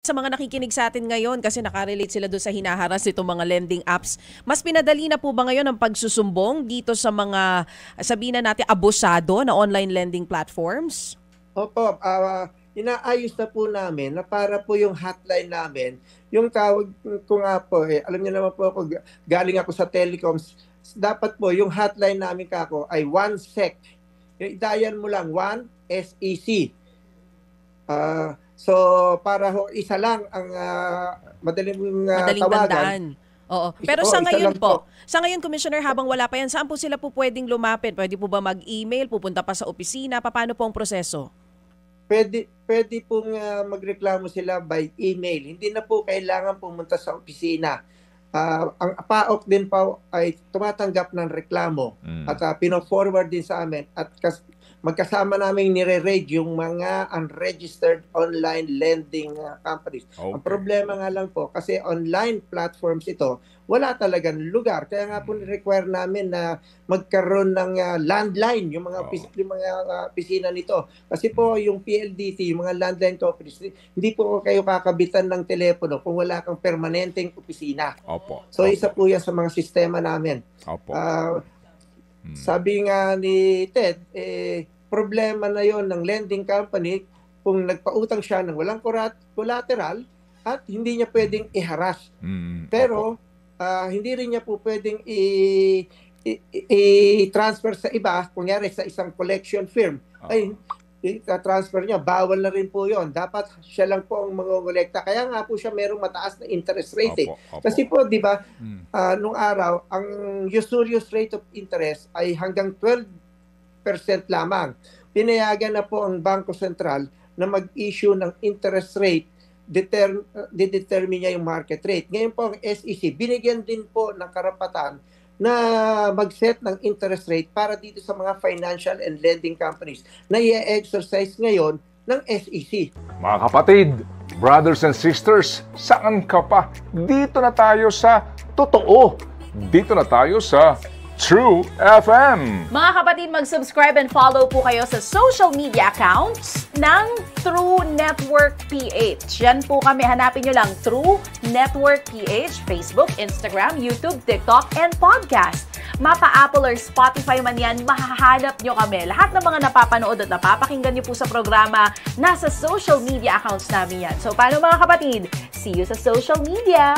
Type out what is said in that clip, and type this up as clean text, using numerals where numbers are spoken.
Sa mga nakikinig sa atin ngayon kasi nakarelate sila doon sa hinaharas itong mga lending apps, mas pinadali na po ba ngayon ang pagsusumbong dito sa mga, sabihin na natin, abusado na online lending platforms? Opo, inaayos na po namin na para po yung hotline namin, yung tawag ko nga po, alam niyo naman po ako, galing ako sa telecoms, dapat po yung hotline namin kako ay 1SEC. Idayan mo lang 1SEC. So, para isa lang ang madaling tawagan. Tandaan. Oo. Pero sa ngayon sa ngayon, Commissioner, habang wala pa yan, saan po sila po pwedeng lumapit? Pwede po ba mag-email, pupunta pa sa opisina? Paano po ang proseso? Pwede pong magreklamo sila by email. Hindi na po kailangan pumunta sa opisina. Ang PAOK din po ay tumatanggap ng reklamo at pino-forward din sa amin at magkasama namin nire-raid yung mga unregistered online lending companies. Okay. Ang problema nga lang po, kasi online platforms ito, wala talagang lugar. Kaya nga po require namin na magkaroon ng landline, yung mga opisina nito. Kasi po yung PLDT, yung mga landline companies, hindi po kayo kakabitan ng telepono kung wala kang permanenteng opisina. Opo. So isa po yan sa mga sistema namin. Opo. Sabi nga ni Ted, problema na yon ng lending company kung nagpautang siya ng walang collateral at hindi niya pwedeng i-harass. Pero hindi rin niya po pwedeng i-transfer sa iba, kunyari sa isang collection firm. Ay, i-transfer niya, bawal na rin po yon. Dapat siya lang po ang mangongolekta. Kaya nga po siya merong mataas na interest rate. Kasi po, di ba, nung araw, ang usurious rate of interest ay hanggang 12% lamang. Pinayagan na po ang Bangko Sentral na mag-issue ng interest rate, determine niya yung market rate. Ngayon po ang SEC, binigyan din po ng karapatan na mag-set ng interest rate para dito sa mga financial and lending companies na i-exercise ngayon ng SEC. Mga kapatid, brothers and sisters, saan ka pa? Dito na tayo sa totoo. Dito na tayo sa True FM. Mga kapatid, mag-subscribe and follow po kayo sa social media accounts ng True Network PH. Yan po kami. Hanapin nyo lang True Network PH, Facebook, Instagram, YouTube, TikTok, and podcast. Mapa Apple or Spotify man yan, mahahanap nyo kami. Lahat ng mga napapanood at napapakinggan nyo po sa programa, nasa social media accounts namin yan. So, paano mga kapatid? See you sa social media!